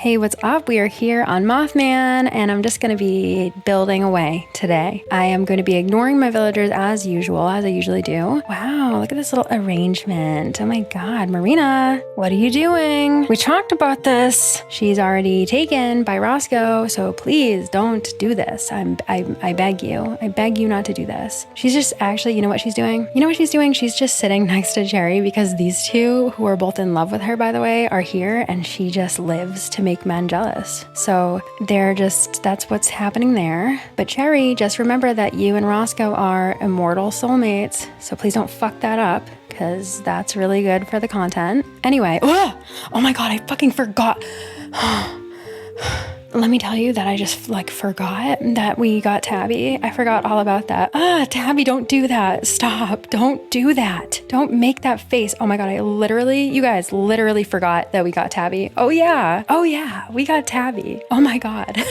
Hey, what's up? We are here on Mothman, and I'm just going to be building away today. I am going to be ignoring my villagers as usual, as I usually do. Wow, look at this little arrangement. Oh my God, Marina, what are you doing? We talked about this. She's already taken by Roscoe, so please don't do this. I beg you. I beg you not to do this. She's just actually, you know what she's doing? You know what she's doing? She's just sitting next to Jerry because these two, who are both in love with her, by the way, are here, and she just lives to make men jealous. So that's what's happening there. But Jerry, just remember that you and Roscoe are immortal soulmates. So please don't fuck that up, because that's really good for the content. Anyway, oh my God, I fucking forgot. Let me tell you that I just forgot that we got Tabby. I forgot all about that. Tabby, don't do that. Stop. Don't do that. Don't make that face. Oh my God, you guys literally forgot that we got Tabby. Oh yeah, we got Tabby. Oh my God.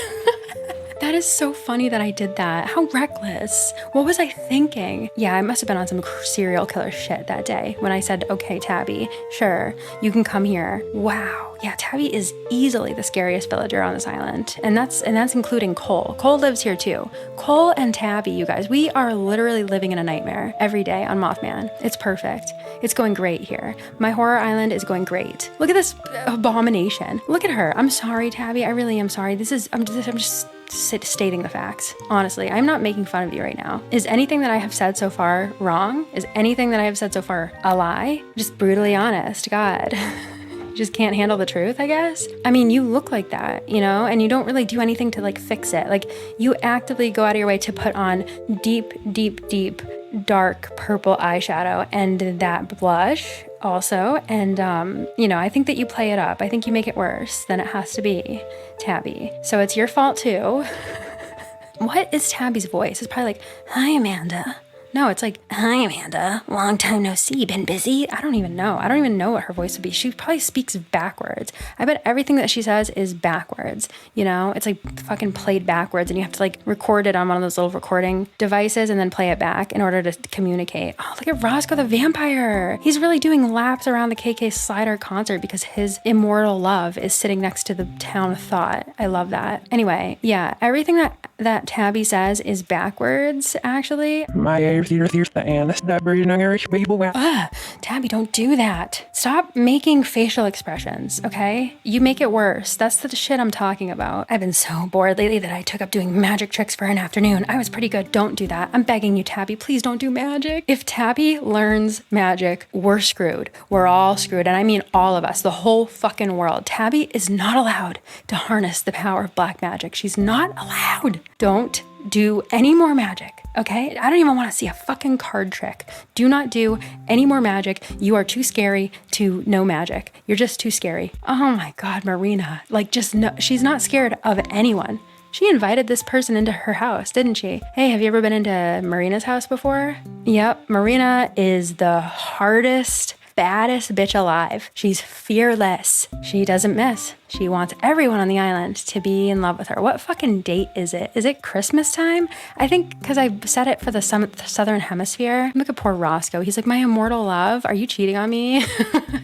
That is so funny that I did that. How reckless. What was I thinking? Yeah, I must have been on some serial killer shit that day when I said, okay, Tabby, sure, you can come here. Wow. Yeah, Tabby is easily the scariest villager on this island. And that's including Cole. Cole lives here too. Cole and Tabby, you guys, we are literally living in a nightmare every day on Mothman. It's perfect. It's going great here. My horror island is going great. Look at this abomination. Look at her. I'm sorry, Tabby. I really am sorry. I'm just stating the facts. Honestly, I'm not making fun of you right now. Is anything that I have said so far wrong? Is anything that I have said so far a lie? Just brutally honest. God. You just can't handle the truth, I guess? I mean, you look like that, you know, and you don't really do anything to fix it. You actively go out of your way to put on deep, dark purple eyeshadow and that blush also. And, I think that you play it up. I think you make it worse than it has to be, Tabby. So it's your fault too. What is Tabby's voice? It's probably hi, Amanda. No, it's hi, Amanda. Long time no see. Been busy? I don't even know. I don't even know what her voice would be. She probably speaks backwards. I bet everything that she says is backwards. It's fucking played backwards, and you have to record it on one of those little recording devices and then play it back in order to communicate. Oh, look at Roscoe the vampire. He's really doing laps around the KK Slider concert because his immortal love is sitting next to the town of Thought. I love that. Anyway, yeah, everything that Tabby says is backwards, actually. Tabby, don't do that. Stop making facial expressions, okay? You make it worse. That's the shit I'm talking about. I've been so bored lately that I took up doing magic tricks for an afternoon. I was pretty good. Don't do that. I'm begging you, Tabby. Please don't do magic. If Tabby learns magic, we're screwed. We're all screwed. And I mean all of us, the whole fucking world. Tabby is not allowed to harness the power of black magic. She's not allowed. Don't do any more magic, okay? I don't even want to see a fucking card trick. Do not do any more magic. You are too scary to know magic. You're just too scary. Oh my God, Marina. She's not scared of anyone. She invited this person into her house, didn't she? Hey, have you ever been into Marina's house before? Yep, Marina is the hardest, baddest bitch alive. She's fearless. She doesn't miss. She wants everyone on the island to be in love with her. What fucking date is it? Is it Christmas time? I think because I said it for the Southern Hemisphere. Look at poor Roscoe. He's like, my immortal love. Are you cheating on me?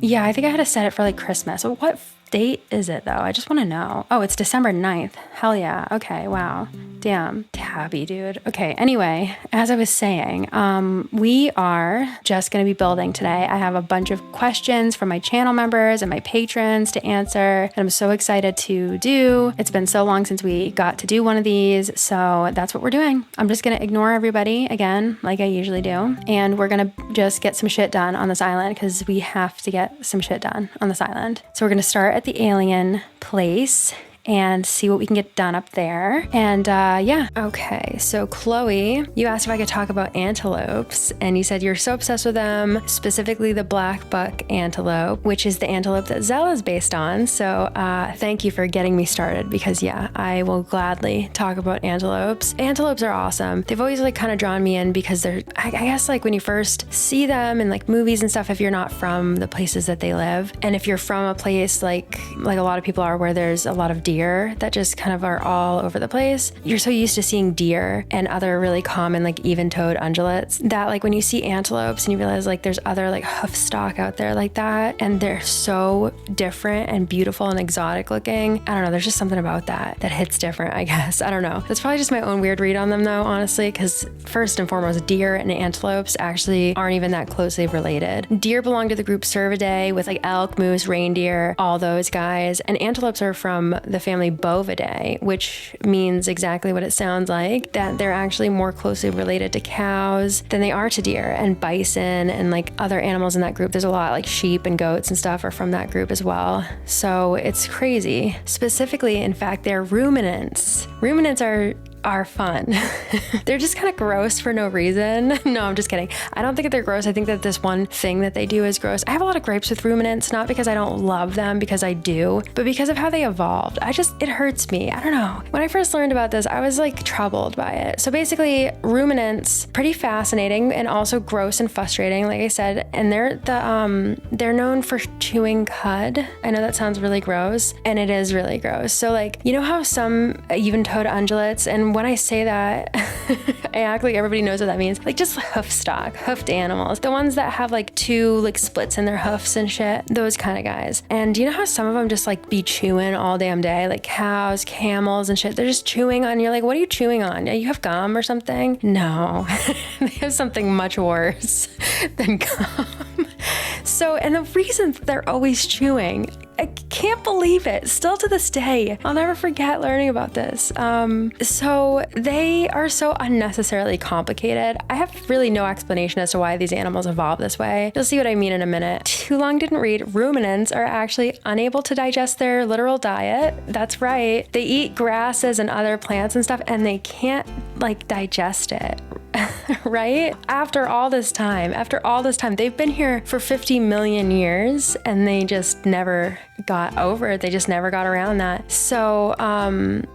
Yeah, I think I had to set it for Christmas. What date is it though? I just want to know. Oh, it's December 9th. Hell yeah. Okay, wow. Damn. Tabby, dude. Okay, anyway, as I was saying, we are just going to be building today. I have a bunch of questions from my channel members and my patrons to answer, and I'm so excited to do. It's been so long since we got to do one of these, so that's what we're doing. I'm just going to ignore everybody again, like I usually do, and we're going to just get some shit done on this island because we have to get some shit done on this island. So we're going to start at the alien place and see what we can get done up there. And yeah. Okay, so Chloe, you asked if I could talk about antelopes, and you said you're so obsessed with them, specifically the black buck antelope, which is the antelope that Zella is based on. So thank you for getting me started, because yeah, I will gladly talk about antelopes. Antelopes are awesome. They've always kind of drawn me in because they're, I guess when you first see them in movies and stuff, if you're not from the places that they live, and if you're from a place like a lot of people are where there's a lot of deer that just kind of are all over the place. You're so used to seeing deer and other really common like even-toed ungulates that like when you see antelopes and you realize like there's other like hoof stock out there like that, and they're so different and beautiful and exotic looking. I don't know, there's just something about that hits different, I guess. I don't know. That's probably just my own weird read on them though, honestly, because first and foremost, deer and antelopes actually aren't even that closely related. Deer belong to the group Cervidae with like elk, moose, reindeer, all those guys, and antelopes are from the family Bovidae, which means exactly what it sounds like, that they're actually more closely related to cows than they are to deer and bison and like other animals in that group. There's a lot like sheep and goats and stuff are from that group as well. So it's crazy. Specifically, in fact, they're ruminants. Ruminants are fun. They're just kind of gross for no reason. No, I'm just kidding. I don't think that they're gross. I think that this one thing that they do is gross. I have a lot of gripes with ruminants, not because I don't love them, because I do, but because of how they evolved. It hurts me. I don't know. When I first learned about this, I was like troubled by it. So basically, ruminants, pretty fascinating and also gross and frustrating, like I said, and they're known for chewing cud. I know that sounds really gross, and it is really gross. So like, you know how some even-toed ungulates, and when I say that, I act like everybody knows what that means. Like just hoofed animals. The ones that have like two like splits in their hoofs and shit. Those kind of guys. And you know how some of them just like be chewing all damn day? Like cows, camels and shit. They're just chewing on. You're like, what are you chewing on? You have gum or something? No. They have something much worse than gum. So, and the reason they're always chewing, I can't believe it. Still to this day, I'll never forget learning about this. So they are so unnecessarily complicated. I have really no explanation as to why these animals evolved this way. You'll see what I mean in a minute. Too long didn't read. Ruminants are actually unable to digest their literal diet. That's right. They eat grasses and other plants and stuff, and they can't like digest it. Right? After all this time, they've been here for 50 million years and they just never got over it. They just never got around that. So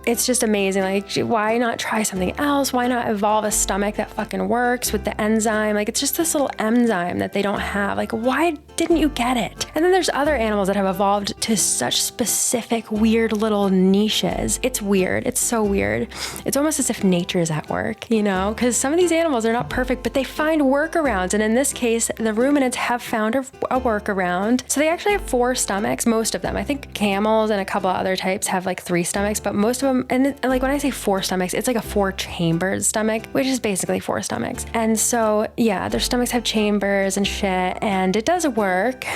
it's just amazing. Like, why not try something else? Why not evolve a stomach that fucking works with the enzyme? Like, it's just this little enzyme that they don't have. Like, why didn't you get it? And then there's other animals that have evolved to such specific weird little niches. It's weird. It's so weird. It's almost as if nature is at work, you know? Because some of these animals are not perfect, but they find workarounds. And in this case, the ruminants have found a workaround. So they actually have 4 stomachs, most of them. I think camels and a couple other types have like 3 stomachs, but most of them, and like when I say 4 stomachs, it's like a 4-chambered stomach, which is basically 4 stomachs. And so, yeah, their stomachs have chambers and shit, and it does work.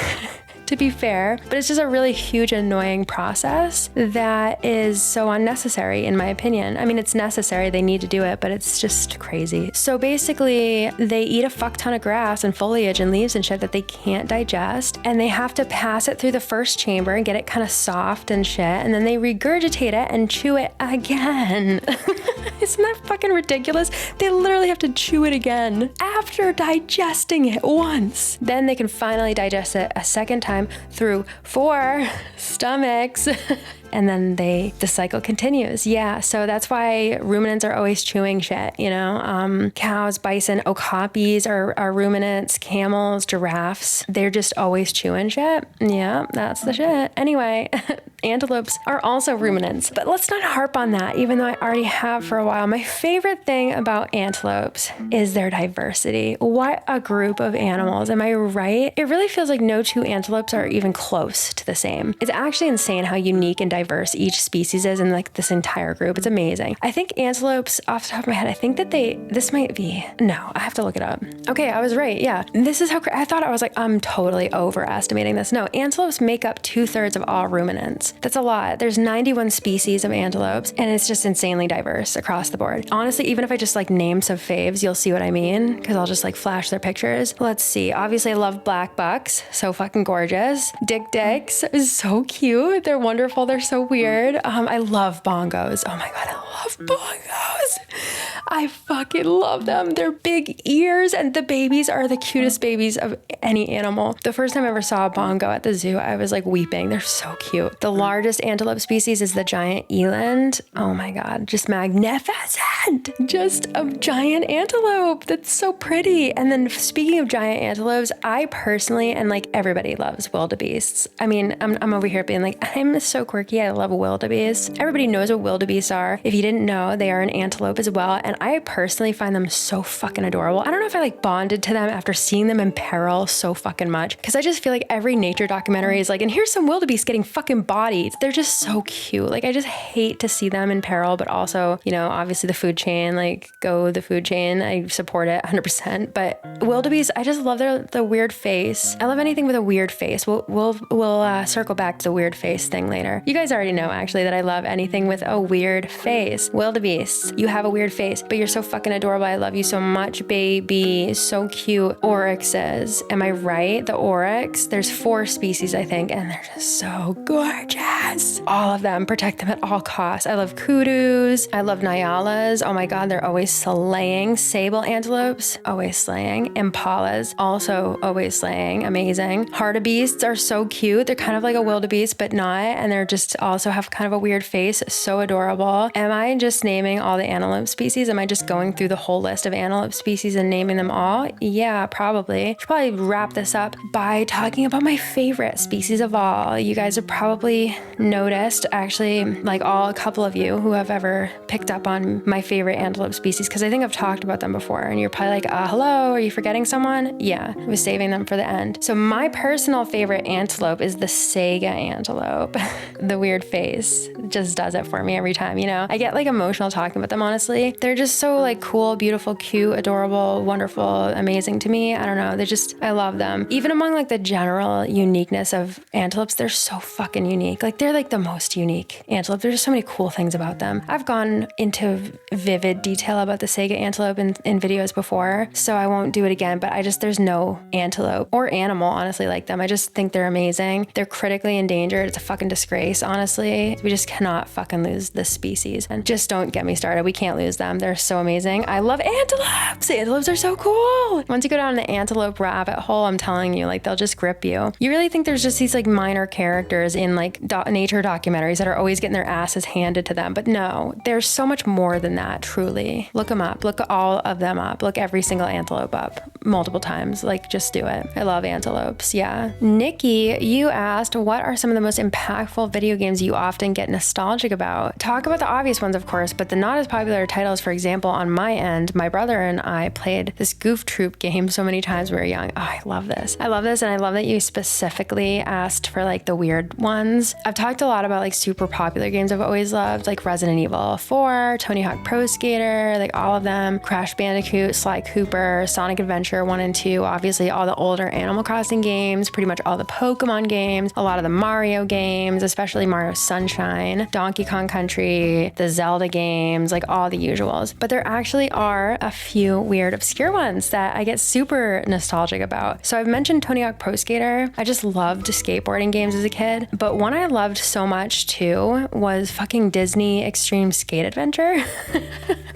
To be fair, but it's just a really huge, annoying process that is so unnecessary, in my opinion. I mean, it's necessary, they need to do it, but it's just crazy. So basically, they eat a fuck ton of grass and foliage and leaves and shit that they can't digest, and they have to pass it through the first chamber and get it kind of soft and shit, and then they regurgitate it and chew it again. Isn't that fucking ridiculous? They literally have to chew it again after digesting it once. Then they can finally digest it a second time through 4 stomachs. And then the cycle continues. Yeah, so that's why ruminants are always chewing shit, you know? Cows, bison, okapis are ruminants, camels, giraffes. They're just always chewing shit. Yeah, that's the shit. Anyway, antelopes are also ruminants. But let's not harp on that, even though I already have for a while. My favorite thing about antelopes is their diversity. What a group of animals. Am I right? It really feels like no 2 antelopes are even close to the same. It's actually insane how unique and diverse each species is in like this entire group. It's amazing. I think antelopes, off the top of my head, I think that this might be, no, I have to look it up. Okay, I was right. Yeah. This is how, I thought I was like, I'm totally overestimating this. No, antelopes make up 2/3 of all ruminants. That's a lot. There's 91 species of antelopes, and it's just insanely diverse across the board. Honestly, even if I just like name some faves, you'll see what I mean, because I'll just like flash their pictures. Let's see. Obviously, I love black bucks. So fucking gorgeous. Dicks is so cute. They're wonderful. They're so weird. I love bongos. Oh my God, I love bongos. I fucking love them. They're big ears, and the babies are the cutest babies of any animal. The first time I ever saw a bongo at the zoo, I was like weeping. They're so cute. The largest antelope species is the giant eland. Oh my God, just magnificent. Just a giant antelope. That's so pretty. And then speaking of giant antelopes, I personally, and like everybody loves wildebeests. I mean, I'm over here being like, I'm so quirky. I love wildebeests. Everybody knows what wildebeests are. If you didn't know, they are an antelope as well. And I personally find them so fucking adorable. I don't know if I like bonded to them after seeing them in peril so fucking much. Cause I just feel like every nature documentary is like, and here's some wildebeests getting fucking bodied. They're just so cute. Like I just hate to see them in peril, but also, you know, obviously the food chain, like go the food chain. I support it 100%. But wildebeest, I just love the weird face. I love anything with a weird face. We'll circle back to the weird face thing later. You guys already know actually that I love anything with a weird face. Wildebeest, you have a weird face, but you're so fucking adorable. I love you so much, baby. So cute. Oryxes. Am I right? The oryx. There's 4 species, I think, and they're just so gorgeous. All of them. Protect them at all costs. I love kudus. I love nyalas. Oh my God, they're always slaying. Sable antelopes, always slaying. Impalas, also always slaying. Amazing. Hartebeests are so cute. They're kind of like a wildebeest, but not. And they're just also have kind of a weird face. So adorable. Am I just naming all the antelope species? Am I just going through the whole list of antelope species and naming them all? Yeah, probably. Should probably wrap this up by talking about my favorite species of all. You guys have probably noticed, actually, like a couple of you who have ever picked up on my favorite antelope species, because I think I've talked about them before, and you're probably like, hello, are you forgetting someone? Yeah, I was saving them for the end. So my personal favorite antelope is the Sega antelope. The weird face just does it for me every time, you know? I get like emotional talking about them, honestly. They're just so like cool, beautiful, cute, adorable, wonderful, amazing to me. I don't know. I love them. Even among like the general uniqueness of antelopes, they're so fucking unique. Like they're like the most unique antelope. There's just so many cool things about them. I've gone into vivid detail about the Sega antelope in videos before, so I won't do it again, but there's no antelope or animal, honestly, like them. I just think they're amazing. They're critically endangered. It's a fucking disgrace, honestly. We just cannot fucking lose this species. And just don't get me started. We can't lose them. They're so amazing. I love antelopes. Antelopes are so cool. Once you go down the antelope rabbit hole, I'm telling you, like they'll just grip you. You really think there's just these like minor characters in like nature documentaries that are always getting their asses handed to them, but no, there's so much more than that, truly. Look them up. Look all of them up. Look every single antelope up multiple times. Like just do it. I love antelopes. Yeah. Nikki, you asked, what are some of the most impactful video games you often get nostalgic about? Talk about the obvious ones, of course, but the not as popular titles. For example, on my end, my brother and I played this Goof Troop game so many times when we were young. Oh, I love this. I love this, and I love that you specifically asked for like the weird ones. I've talked a lot about like super popular games I've always loved, like Resident Evil 4, Tony Hawk Pro Skater, like all of them, Crash Bandicoot, Sly Cooper, Sonic Adventure 1 and 2, obviously all the older Animal Crossing games, pretty much all the Pokemon games, a lot of the Mario games, especially Mario Sunshine, Donkey Kong Country, the Zelda games, like all the usuals. But there actually are a few weird, obscure ones that I get super nostalgic about. So I've mentioned Tony Hawk Pro Skater. I just loved skateboarding games as a kid, but one I loved so much too was fucking Disney Extreme Skate Adventure.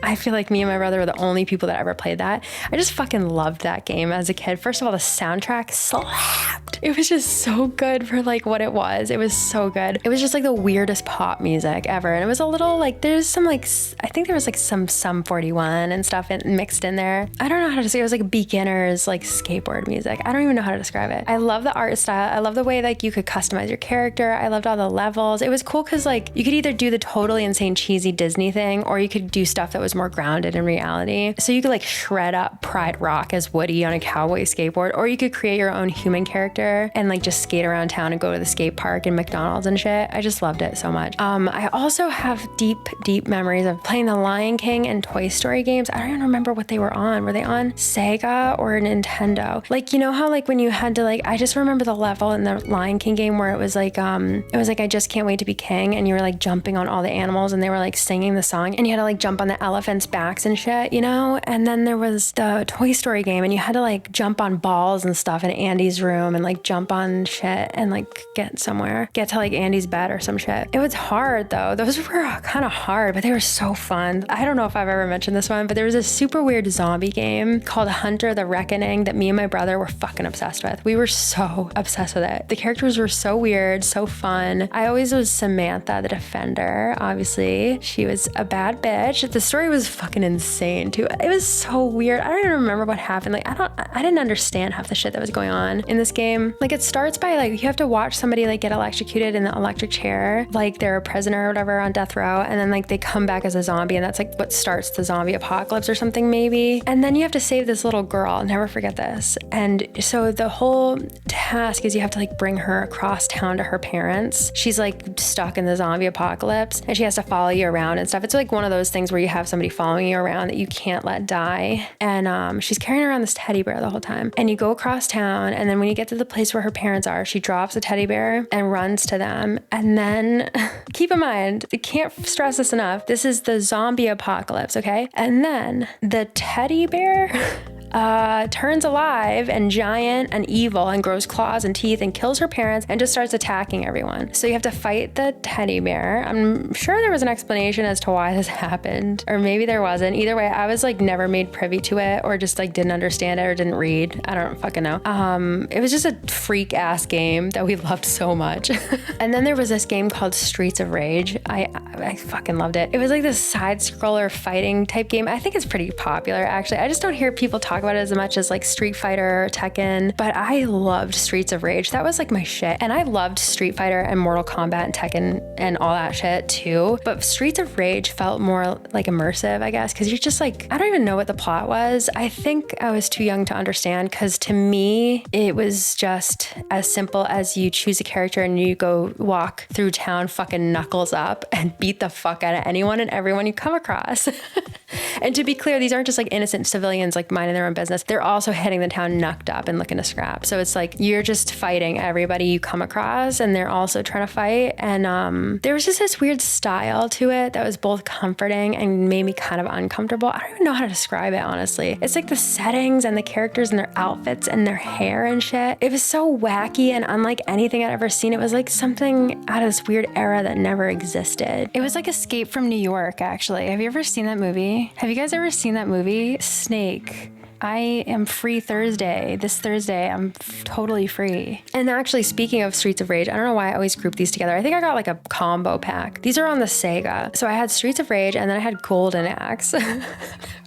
I feel like me and my brother were the only people that ever played that. I just fucking loved that game as a kid. First of all, the soundtrack slapped. It was just so good for like what it was. It was so good. It was just like the weirdest pop music ever. And it was a little like, there's some like, I think there was like some Sum 41 and stuff mixed in there. I don't know how to say it. It was like beginners like skateboard music. I don't even know how to describe it. I love the art style. I love the way like you could customize your character. I loved all the levels. It was cool because like you could either do the totally insane cheesy Disney thing, or you could do stuff that was more grounded in reality. So you could like shred up Pride Rock as Woody on a cowboy skateboard, or you could create your own human character and like just skate around town and go to the skate park and McDonald's and shit. I just loved it so much. I also have deep memories of playing the Lion King and Toy Story games. I don't even remember what they were on. Were they on Sega or Nintendo? Like, you know how like when you had to like, I just remember the level in the Lion King game where it was like I just can't wait to be king, and you were like jumping on all the animals and they were like singing the song, and you had to like jump on the elephants' backs and shit, you know? And then there was the Toy Story game, and you had to like jump on balls and stuff in Andy's room and like jump on shit and like get to like Andy's bed or some shit. It was hard though. Those were kind of hard, but they were so fun. I don't know if I've ever mentioned this one, but there was a super weird zombie game called Hunter the Reckoning that me and my brother were fucking obsessed with. We were so obsessed with it. The characters were so weird, so fun. fun. I always was Samantha, the defender. Obviously, she was a bad bitch. The story was fucking insane too. It was so weird. I don't even remember what happened. Like, I didn't understand half the shit that was going on in this game. Like, it starts by like, you have to watch somebody like get electrocuted in the electric chair, like they're a prisoner or whatever on death row, and then like they come back as a zombie, and that's like what starts the zombie apocalypse or something maybe. And then you have to save this little girl. I'll never forget this. And so the whole task is you have to like bring her across town to her parents. She's like stuck in the zombie apocalypse, and she has to follow you around and stuff. It's like one of those things where you have somebody following you around that you can't let die. And she's carrying around this teddy bear the whole time. And you go across town, and then when you get to the place where her parents are, she drops the teddy bear and runs to them. And then keep in mind, I can't stress this enough, this is the zombie apocalypse, okay? And then the teddy bear turns alive and giant and evil and grows claws and teeth and kills her parents and just starts attacking everyone. So you have to fight the teddy bear. I'm sure there was an explanation as to why this happened, or maybe there wasn't. Either way, I was like never made privy to it, or just like didn't understand it or didn't read. I don't fucking know. It was just a freak ass game that we loved so much. And then there was this game called Streets of Rage. I fucking loved it. It was like this side scroller fighting type game. I think it's pretty popular actually. I just don't hear people talk about it as much as like Street Fighter, Tekken, but I loved Streets of Rage. That was like my shit. And I loved Street Fighter and Mortal Kombat and Tekken and all that shit too. But Streets of Rage felt more like immersive, I guess, because you're just like, I don't even know what the plot was. I think I was too young to understand, because to me, it was just as simple as you choose a character and you go walk through town fucking knuckles up and beat the fuck out of anyone and everyone you come across. And to be clear, these aren't just like innocent civilians like minding their own business. They're also hitting the town knucked up and looking to scrap. So it's like you're just fighting everybody you come across, and they're also trying to fight. And there was just this weird style to it that was both comforting and made me kind of uncomfortable. I don't even know how to describe it, honestly. It's like the settings and the characters and their outfits and their hair and shit. It was so wacky and unlike anything I'd ever seen. It was like something out of this weird era that never existed. It was like Escape from New York, actually. Have you ever seen that movie? Have you guys ever seen that movie? Snake. I am free Thursday. This Thursday, I'm totally free. And actually, speaking of Streets of Rage, I don't know why I always group these together. I think I got like a combo pack. These are on the Sega. So I had Streets of Rage, and then I had Golden Axe.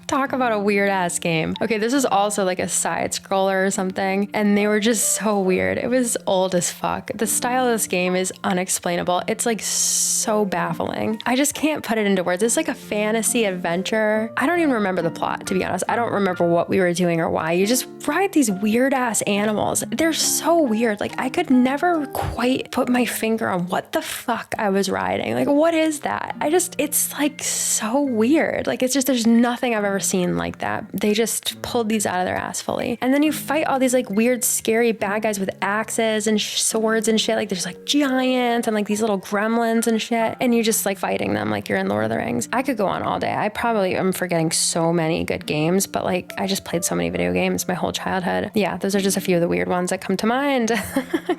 Talk about a weird ass game. Okay, this is also like a side scroller or something, and they were just so weird. It was old as fuck. The style of this game is unexplainable. It's like so baffling. I just can't put it into words. It's like a fantasy adventure. I don't even remember the plot, to be honest. I don't remember what we were doing or why. You just ride these weird ass animals. They're so weird. Like, I could never quite put my finger on what the fuck I was riding. Like, what is that? It's like so weird. Like, it's just, there's nothing I've ever seen like that. They just pulled these out of their ass fully. And then you fight all these like weird, scary bad guys with axes and swords and shit. Like, there's like giants and like these little gremlins and shit. And you're just like fighting them like you're in Lord of the Rings. I could go on all day. I probably am forgetting so many good games, but like, I just played so many video games my whole childhood. Yeah, those are just a few of the weird ones that come to mind.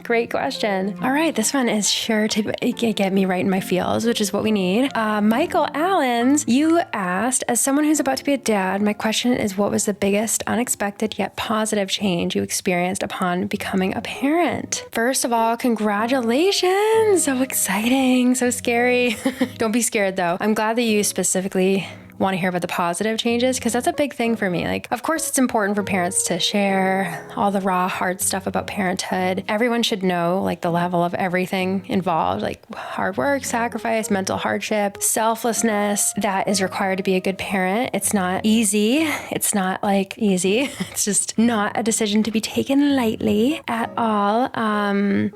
Great question. All right, this one is sure to get me right in my feels, which is what we need. Michael Allens, you asked, as someone who's about to be a dad, my question is, what was the biggest unexpected yet positive change you experienced upon becoming a parent? First of all, congratulations. So exciting, so scary. Don't be scared though. I'm glad that you specifically want to hear about the positive changes, because that's a big thing for me. Like, of course, it's important for parents to share all the raw, hard stuff about parenthood. Everyone should know like the level of everything involved, like hard work, sacrifice, mental hardship, selflessness that is required to be a good parent. It's not easy. It's not like easy. It's just not a decision to be taken lightly at all.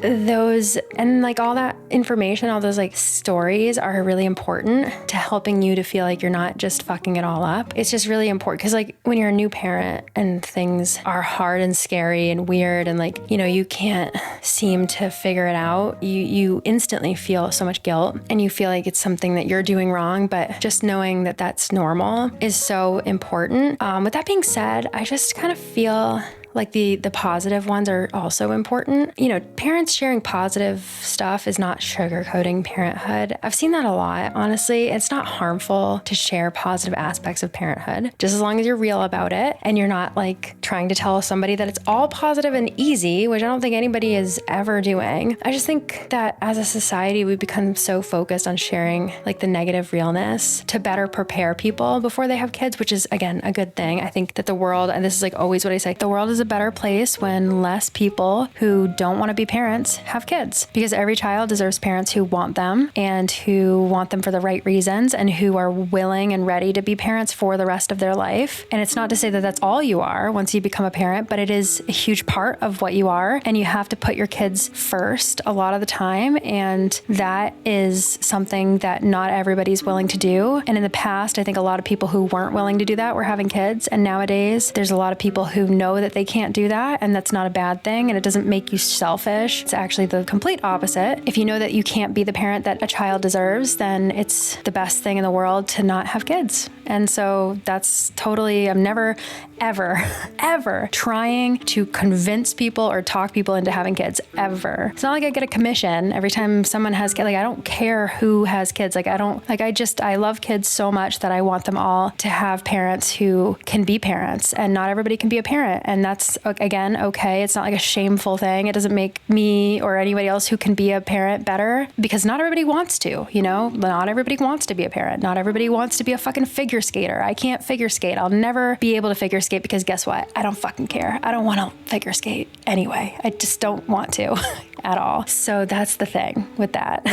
Those and like all that information, all those like stories are really important to helping you to feel like you're not just fucking it all up. It's just really important, because like when you're a new parent and things are hard and scary and weird and like, you know, you can't seem to figure it out, you instantly feel so much guilt and you feel like it's something that you're doing wrong. But just knowing that that's normal is so important. With that being said, I just kind of feel Like the positive ones are also important. Parents sharing positive stuff is not sugarcoating parenthood. I've seen that a lot. Honestly, it's not harmful to share positive aspects of parenthood, just as long as you're real about it and you're not like trying to tell somebody that it's all positive and easy, which I don't think anybody is ever doing. I just think that as a society, we become so focused on sharing like the negative realness to better prepare people before they have kids, which is again a good thing. I think that the world, and this is like always what I say, the world is a better place when less people who don't want to be parents have kids, because every child deserves parents who want them and who want them for the right reasons and who are willing and ready to be parents for the rest of their life. And it's not to say that that's all you are once you become a parent, but it is a huge part of what you are. And you have to put your kids first a lot of the time. And that is something that not everybody's willing to do. And in the past, I think a lot of people who weren't willing to do that were having kids. And nowadays, there's a lot of people who know that they can't do that. And that's not a bad thing. And it doesn't make you selfish. It's actually the complete opposite. If you know that you can't be the parent that a child deserves, then it's the best thing in the world to not have kids. And so that's totally, I'm never, ever trying to convince people or talk people into having kids, ever. It's not like I get a commission every time someone has kids. Like, I don't care who has kids. I love kids so much that I want them all to have parents who can be parents, and not everybody can be a parent. And that's, again, okay. It's not like a shameful thing. It doesn't make me or anybody else who can be a parent better, because not everybody wants to, not everybody wants to be a parent. Not everybody wants to be a fucking figure skater. I can't figure skate. I'll never be able to figure skate because guess what? I don't fucking care. I don't want to figure skate anyway. I just don't want to at all. So that's the thing with that.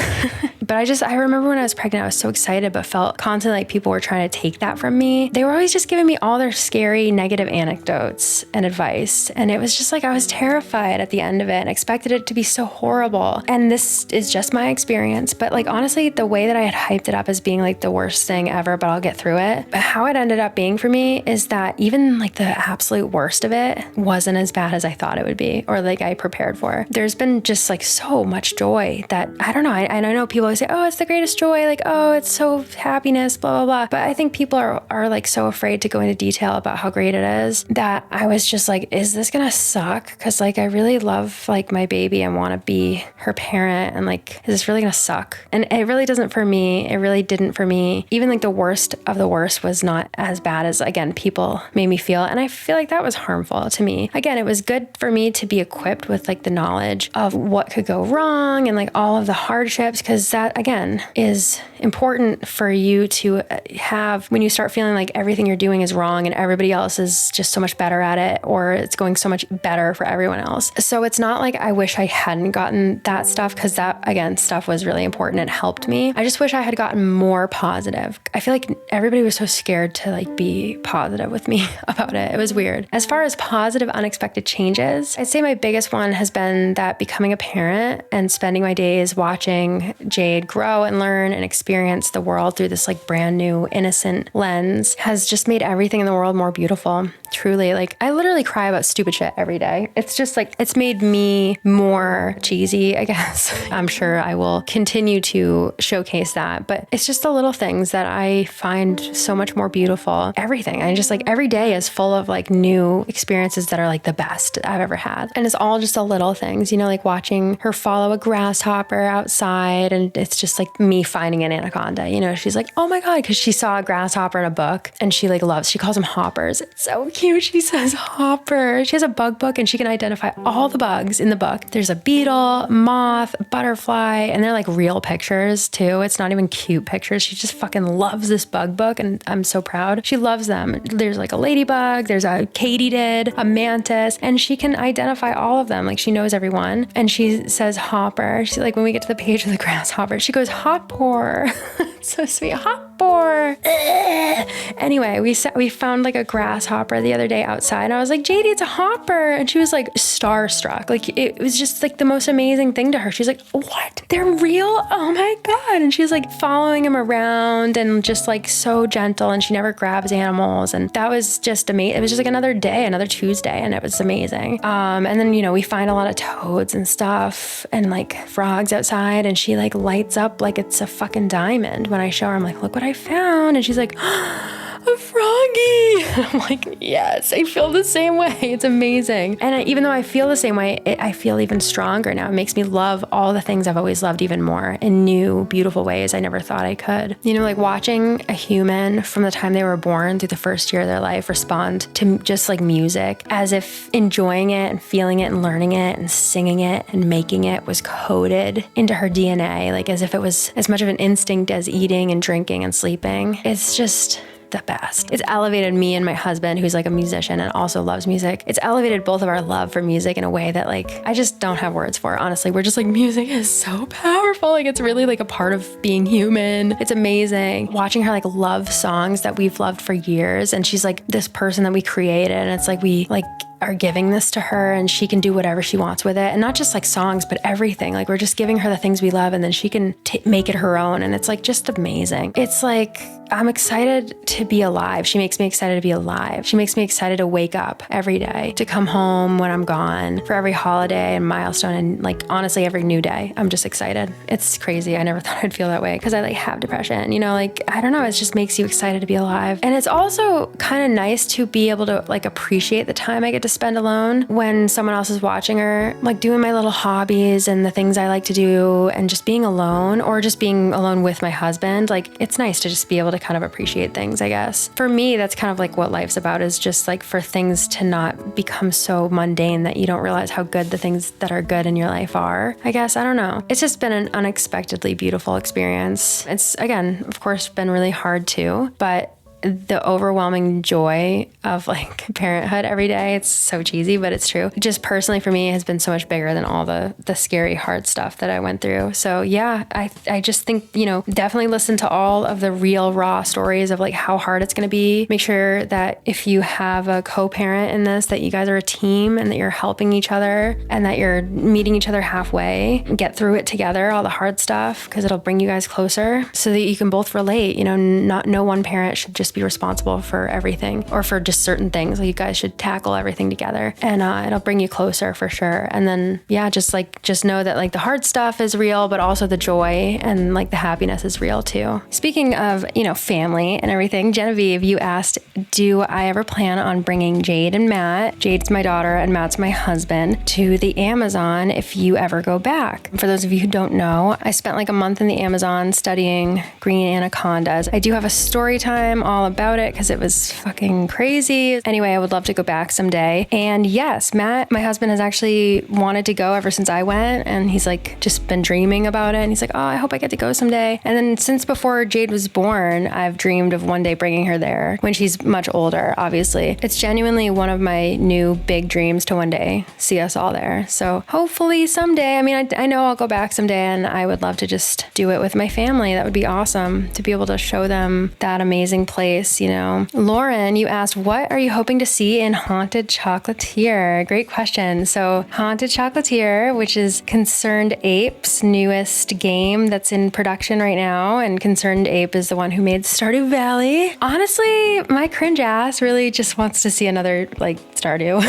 But I remember when I was pregnant, I was so excited, but felt constantly like people were trying to take that from me. They were always just giving me all their scary negative anecdotes and advice. And it was just like, I was terrified at the end of it and expected it to be so horrible. And this is just my experience. But like, honestly, the way that I had hyped it up as being like the worst thing ever, but I'll get through it. But how it ended up being for me is that even like the absolute worst of it wasn't as bad as I thought it would be, or like I prepared for. There's been just like so much joy that I don't know. I know people always say, oh, it's the greatest joy. Like, oh, it's so happiness, blah, blah, blah. But I think people are like so afraid to go into detail about how great it is that I was just like, is this going to suck? Cause like, I really love like my baby and want to be her parent. And like, is this really going to suck? And it really doesn't for me. It really didn't for me. Even like the worst of the worst was not as bad as, again, people made me feel. And I feel like that was harmful to me. Again, it was good for me to be equipped with like the knowledge of what could go wrong and like all of the hardships, because that, again, is important for you to have when you start feeling like everything you're doing is wrong and everybody else is just so much better at it, or it's going so much better for everyone else. So it's not like I wish I hadn't gotten that stuff, because that, again, stuff was really important. It helped me. I just wish I had gotten more positive. I feel like everybody was so scared to like be positive with me about it. It was weird. As far as positive, unexpected changes, I'd say my biggest one has been that becoming a parent and spending my days watching Jade grow and learn and experience the world through this like brand new innocent lens has just made everything in the world more beautiful. Truly, like I literally cry about stupid shit every day. It's just like, it's made me more cheesy, I guess. I'm sure I will continue to showcase that, but it's just the little things that I find so much more beautiful. Everything. I just like every day is full of like new experiences that are like the best I've ever had. And it's all just the little things, like watching her follow a grasshopper outside. And it's just like me finding an anaconda, she's like, oh my God, because she saw a grasshopper in a book and she like she calls them hoppers. It's so cute. She says hopper. She has a bug book and she can identify all the bugs in the book. There's a beetle, moth, butterfly, and they're like real pictures too. It's not even cute pictures. She just fucking loves this bug book and I'm so proud. She loves them. There's like a ladybug, there's a katydid, a mantis, and she can identify all of them. Like she knows everyone. And she says hopper. She's like, when we get to the page of the grasshopper, she goes hopper. So sweet. Hopper. Anyway, we found like a grasshopper the other day outside and I was like, JD, it's a hopper. And she was like starstruck. Like it was just like the most amazing thing to her. She's like, what? They're real? Oh my God. And she's like following him around and just like so gentle, and she never grabs animals. And that was just amazing. It was just like another day, another Tuesday, and it was amazing. And then, we find a lot of toads and stuff and like frogs outside, and she like lights up like it's a fucking diamond when I show her. I'm like, look what I found. And she's like, a froggy. I'm like, yes, I feel the same way. It's amazing. And even though I feel the same way, I feel even stronger now. It makes me love all the things I've always loved even more in new, beautiful ways I never thought I could. You know, like watching a human from the time they were born through the first year of their life respond to just like music, as if enjoying it and feeling it and learning it and singing it and making it was coded into her DNA, like as if it was as much of an instinct as eating and drinking and sleeping. It's just the best. It's elevated me and my husband, who's like a musician and also loves music. It's elevated both of our love for music in a way that like I just don't have words for. Honestly, we're just like, music is so powerful. Like it's really like a part of being human. It's amazing watching her like love songs that we've loved for years, and she's like this person that we created, and it's like we like are giving this to her and she can do whatever she wants with it. And not just like songs, but everything. Like we're just giving her the things we love and then she can make it her own. And it's like just amazing. It's like, I'm excited to be alive. She makes me excited to be alive. She makes me excited to wake up every day, to come home when I'm gone, for every holiday and milestone, and like honestly every new day. I'm just excited. It's crazy. I never thought I'd feel that way because I like have depression, you know, like I don't know, it just makes you excited to be alive. And it's also kind of nice to be able to like appreciate the time I get to spend alone when someone else is watching her, like doing my little hobbies and the things I like to do, and just being alone or just being alone with my husband. Like it's nice to just be able to kind of appreciate things, I guess. For me, that's kind of like what life's about, is just like for things to not become so mundane that you don't realize how good the things that are good in your life are. I guess, I don't know. It's just been an unexpectedly beautiful experience. It's, again, of course, been really hard too, but the overwhelming joy of like parenthood every day, it's so cheesy, but it's true. Just personally for me has been so much bigger than all the scary hard stuff that I went through. So yeah, I just think, you know, definitely listen to all of the real raw stories of like how hard it's going to be. Make sure that if you have a co-parent in this, that you guys are a team and that you're helping each other and that you're meeting each other halfway. Get through it together, all the hard stuff, because it'll bring you guys closer so that you can both relate. You know, no one parent should just be responsible for everything or for just certain things. Like you guys should tackle everything together, and it'll bring you closer for sure. And then yeah, just know that like the hard stuff is real, but also the joy and like the happiness is real too. Speaking of, you know, family and everything, Genevieve, you asked, do I ever plan on bringing Jade and Matt, Jade's my daughter and Matt's my husband, to the Amazon if you ever go back? For those of you who don't know, I spent like a month in the Amazon studying green anacondas. I do have a story time all about it because it was fucking crazy. Anyway, I would love to go back someday. And yes, Matt, my husband, has actually wanted to go ever since I went, and he's like just been dreaming about it, and he's like, oh, I hope I get to go someday. And then since before Jade was born, I've dreamed of one day bringing her there when she's much older, obviously. It's genuinely one of my new big dreams to one day see us all there. So hopefully someday, I mean, I know I'll go back someday, and I would love to just do it with my family. That would be awesome to be able to show them that amazing place, you know. Lauren, you asked, what are you hoping to see in Haunted Chocolatier? Great question. So Haunted Chocolatier, which is Concerned Ape's newest game that's in production right now, and Concerned Ape is the one who made Stardew Valley. Honestly, my cringe ass really just wants to see another like Stardew.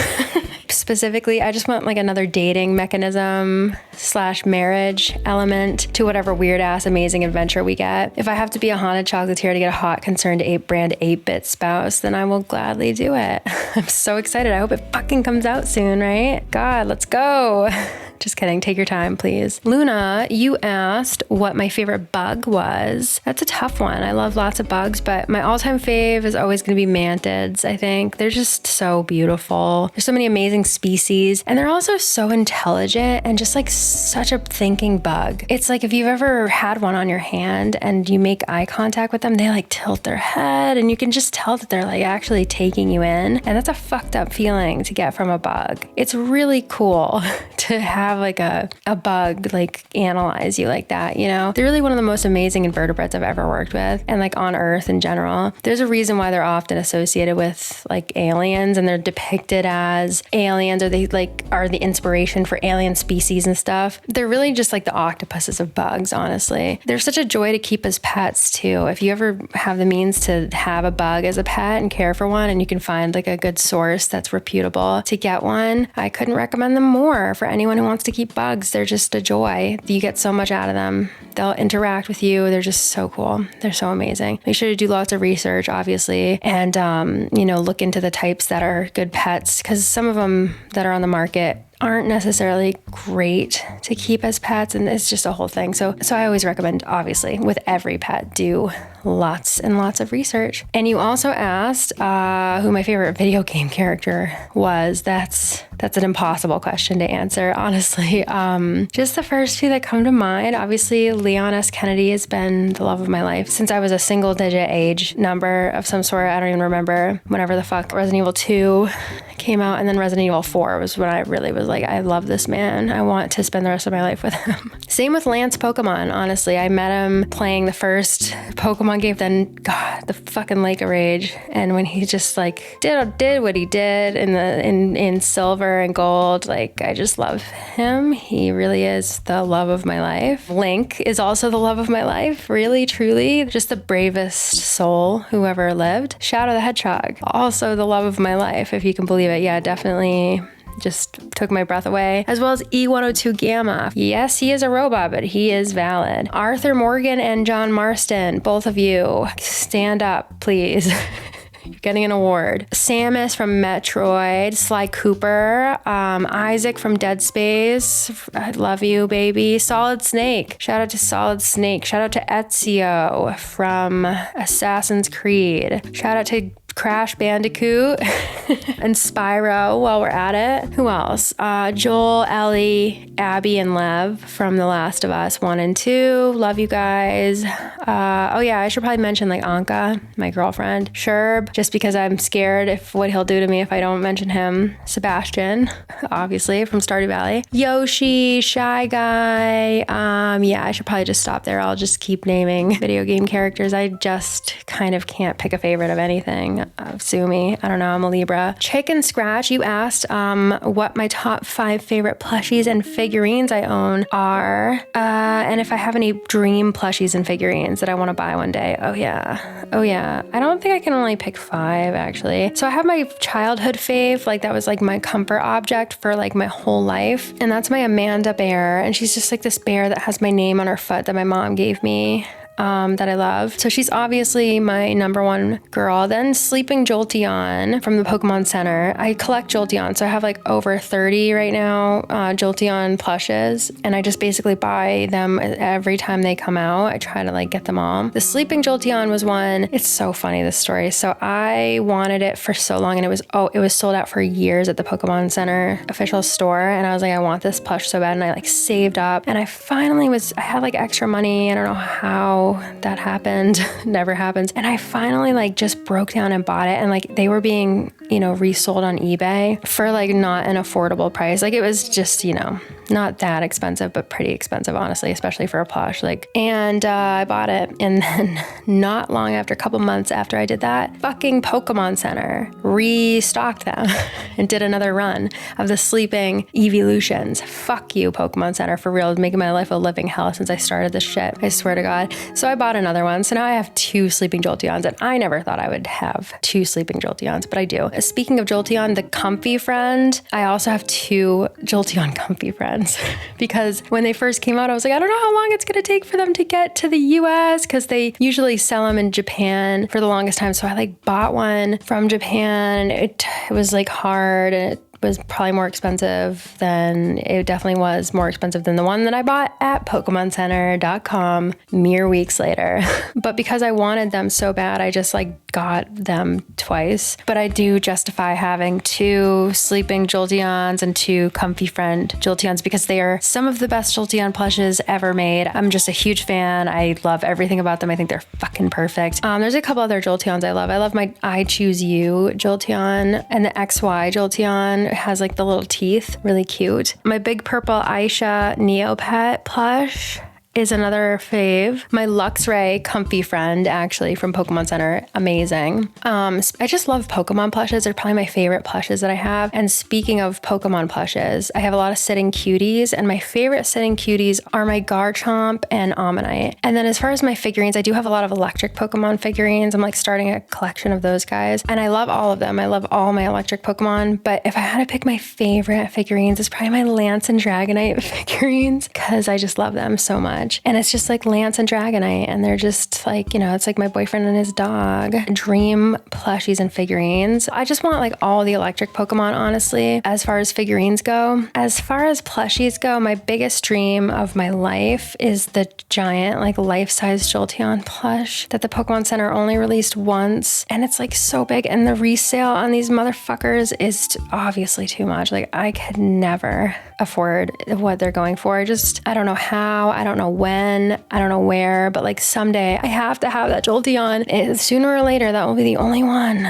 Specifically, I just want like another dating mechanism / marriage element to whatever weird ass amazing adventure we get. If I have to be a Haunted Chocolatier to get a hot Concerned Ape brand 8-bit spouse, then I will gladly do it. I'm so excited. I hope it fucking comes out soon, right? God, let's go. Just kidding. Take your time, please. Luna, you asked what my favorite bug was. That's a tough one. I love lots of bugs, but my all-time fave is always going to be mantids, I think. They're just so beautiful. There's so many amazing species, and they're also so intelligent and just like such a thinking bug. It's like if you've ever had one on your hand and you make eye contact with them, they like tilt their head, and you can just tell that they're like actually taking you in. And that's a fucked up feeling to get from a bug. It's really cool to have like a bug like analyze you like that, you know? They're really one of the most amazing invertebrates I've ever worked with, and like on Earth in general. There's a reason why they're often associated with like aliens, and they're depicted as aliens, or they like are the inspiration for alien species and stuff. They're really just like the octopuses of bugs, honestly. They're such a joy to keep as pets too. If you ever have the means to have a bug as a pet and care for one, and you can find like a good source that's reputable to get one, I couldn't recommend them more for anyone who wants to keep bugs. They're just a joy. You get so much out of them. They'll interact with you. They're just so cool. They're so amazing. Make sure to do lots of research, obviously, and, look into the types that are good pets, because some of them that are on the market aren't necessarily great to keep as pets, and it's just a whole thing. So I always recommend, obviously, with every pet, do lots and lots of research. And you also asked who my favorite video game character was. That's an impossible question to answer, honestly. Just the first two that come to mind. Obviously, Leon S. Kennedy has been the love of my life since I was a single digit age number of some sort. I don't even remember whenever the fuck Resident Evil 2 came out, and then Resident Evil 4 was when I really was like, I love this man. I want to spend the rest of my life with him. Same with Lance Pokemon, honestly. I met him playing the first Pokemon game, then God, the fucking Lake of Rage. And when he just like did what he did in silver and gold, like I just love him. He really is the love of my life. Link is also the love of my life, really, truly. Just the bravest soul who ever lived. Shadow the Hedgehog, also the love of my life, if you can believe it. Yeah, definitely just took my breath away. As well as E102 Gamma. Yes, he is a robot, but he is valid. Arthur Morgan and John Marston, both of you, stand up, please. You're getting an award. Samus from Metroid, Sly Cooper, Isaac from Dead Space, I love you, baby. Solid Snake, shout out to Solid Snake. Shout out to Ezio from Assassin's Creed. Shout out to Crash Bandicoot and Spyro while we're at it. Who else? Joel, Ellie, Abby, and Lev from The Last of Us 1 and 2. Love you guys. I should probably mention like Anka, my girlfriend. Sherb, just because I'm scared if what he'll do to me if I don't mention him. Sebastian, obviously, from Stardew Valley. Yoshi, Shy Guy. I should probably just stop there. I'll just keep naming video game characters. I just kind of can't pick a favorite of anything. Sue me. I don't know. I'm a Libra. Chicken Scratch, you asked what my top 5 favorite plushies and figurines I own are, and if I have any dream plushies and figurines that I want to buy one day. Oh yeah. I don't think I can only pick 5, actually. So I have my childhood fave, like that was like my comfort object for like my whole life, and that's my Amanda bear, and she's just like this bear that has my name on her foot that my mom gave me. That I love. So she's obviously my number one girl. Then Sleeping Jolteon from the Pokemon Center. I collect Jolteon, so I have like over 30 right now, Jolteon plushes, and I just basically buy them every time they come out. I try to like get them all. The Sleeping Jolteon was one. It's so funny, this story. So I wanted it for so long, and it was sold out for years at the Pokemon Center official store, and I was like, I want this plush so bad, and I like saved up, and I had like extra money. I don't know how that happened. Never happens. And I finally like just broke down and bought it, and like they were being, resold on eBay for like not an affordable price. Like it was just, not that expensive, but pretty expensive, honestly, especially for a plush. And I bought it, and then not long after, a couple months after I did that, fucking Pokemon Center restocked them and did another run of the Sleeping Evolutions. Fuck you, Pokemon Center, for real. It's making my life a living hell since I started this shit. I swear to God. So I bought another one. So now I have 2 Sleeping Jolteons, and I never thought I would have 2 Sleeping Jolteons, but I do. Speaking of Jolteon, the Comfy Friend, I also have 2 Jolteon Comfy Friends because when they first came out, I was like, I don't know how long it's going to take for them to get to the US, because they usually sell them in Japan for the longest time. So I like bought one from Japan. It was like hard, and it was probably more expensive than, it definitely was more expensive than the one that I bought at PokemonCenter.com mere weeks later. But because I wanted them so bad, I just like got them twice. But I do justify having 2 Sleeping Jolteons and 2 Comfy Friend Jolteons because they are some of the best Jolteon plushes ever made. I'm just a huge fan. I love everything about them. I think they're fucking perfect. There's a couple other Jolteons I love. I love my I Choose You Jolteon, and the XY Jolteon has like the little teeth, really cute. My Big Purple Aisha Neopet plush is another fave. My Luxray Comfy Friend, actually, from Pokemon Center. Amazing. I just love Pokemon plushes. They're probably my favorite plushes that I have. And speaking of Pokemon plushes, I have a lot of sitting cuties, and my favorite sitting cuties are my Garchomp and Ammonite. And then as far as my figurines, I do have a lot of electric Pokemon figurines. I'm like starting a collection of those guys, and I love all of them. I love all my electric Pokemon, but if I had to pick my favorite figurines, it's probably my Lance and Dragonite figurines, because I just love them so much. much. And it's just like Lance and Dragonite, and they're just like, it's like my boyfriend and his dog. Dream plushies and figurines. I just want like all the electric Pokemon, honestly, as far as figurines go. As far as plushies go, my biggest dream of my life is the giant like life-size Jolteon plush that the Pokemon Center only released once. And it's like so big, and the resale on these motherfuckers is obviously too much. Like I could never afford what they're going for. I don't know how, I don't know when, I don't know where, but like someday I have to have that Jolteon. Sooner or later, that will be the only one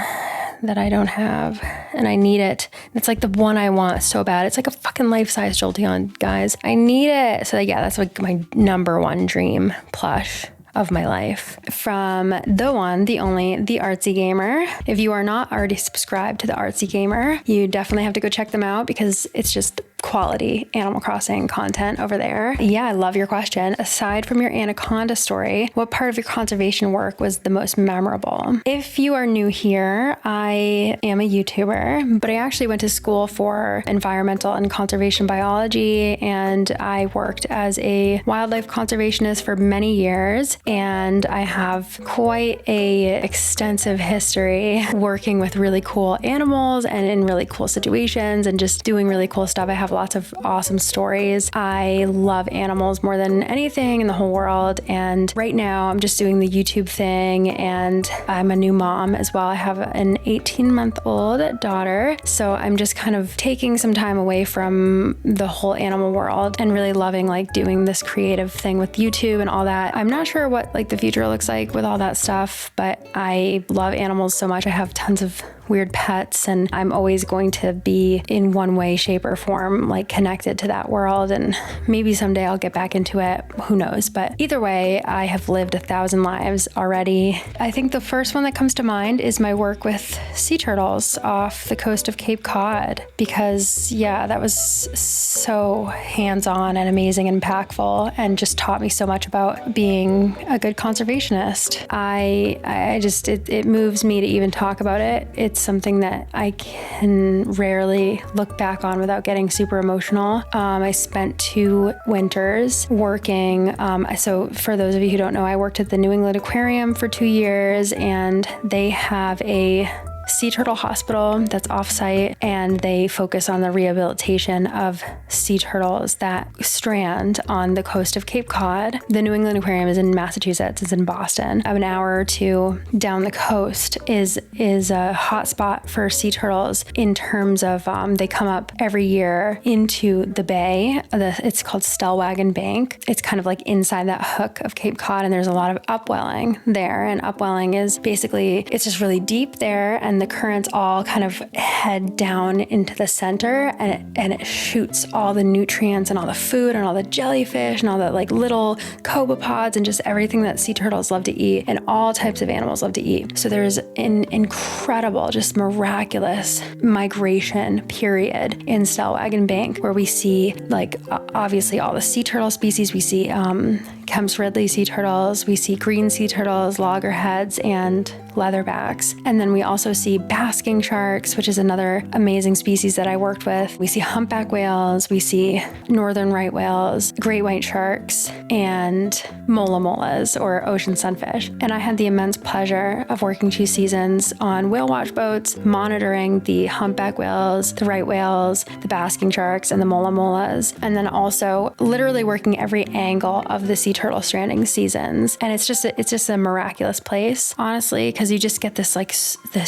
that I don't have, and I need it. It's like the one I want so bad. It's like a fucking life-size Jolteon, guys. I need it. So yeah, that's like my number one dream plush of my life. From the one, the only, the Artsy Gamer. If you are not already subscribed to the Artsy Gamer, you definitely have to go check them out because it's just quality Animal Crossing content over there. Yeah, I love your question. Aside from your anaconda story, what part of your conservation work was the most memorable? If you are new here, I am a YouTuber, but I actually went to school for environmental and conservation biology, and I worked as a wildlife conservationist for many years, and I have quite a extensive history working with really cool animals and in really cool situations and just doing really cool stuff. I have lots of awesome stories. I love animals more than anything in the whole world. And right now I'm just doing the YouTube thing, and I'm a new mom as well. I have an 18-month-old daughter. So I'm just kind of taking some time away from the whole animal world and really loving like doing this creative thing with YouTube and all that. I'm not sure what like the future looks like with all that stuff, but I love animals so much. I have tons of weird pets, and I'm always going to be in one way, shape, or form like connected to that world, and maybe someday I'll get back into it, who knows. But either way, I have lived 1,000 lives already. I think the first one that comes to mind is my work with sea turtles off the coast of Cape Cod, because yeah, that was so hands-on and amazing and impactful, and just taught me so much about being a good conservationist. It moves me to even talk about it. It's something that I can rarely look back on without getting super emotional. I spent 2 winters working. So for those of you who don't know, I worked at the New England Aquarium for 2 years, and they have a sea turtle hospital that's offsite, and they focus on the rehabilitation of sea turtles that strand on the coast of Cape Cod. The New England Aquarium is in Massachusetts. It's in Boston. An hour or two down the coast is a hot spot for sea turtles in terms of they come up every year into the bay. It's called Stellwagen Bank. It's kind of like inside that hook of Cape Cod, and there's a lot of upwelling there. And upwelling is basically, it's just really deep there, and the currents all kind of head down into the center, and it shoots all the nutrients and all the food and all the jellyfish and all the like little copepods and just everything that sea turtles love to eat and all types of animals love to eat. So there's an incredible, just miraculous migration period in Stellwagen Bank, where we see like obviously all the sea turtle species. We see Kemp's Ridley sea turtles, we see green sea turtles, loggerheads, and leatherbacks. And then we also see basking sharks, which is another amazing species that I worked with. We see humpback whales, we see northern right whales, great white sharks, and mola molas, or ocean sunfish. And I had the immense pleasure of working 2 seasons on whale watch boats, monitoring the humpback whales, the right whales, the basking sharks, and the mola molas. And then also literally working every angle of the sea turtle stranding seasons. And it's just a miraculous place, honestly, because you just get this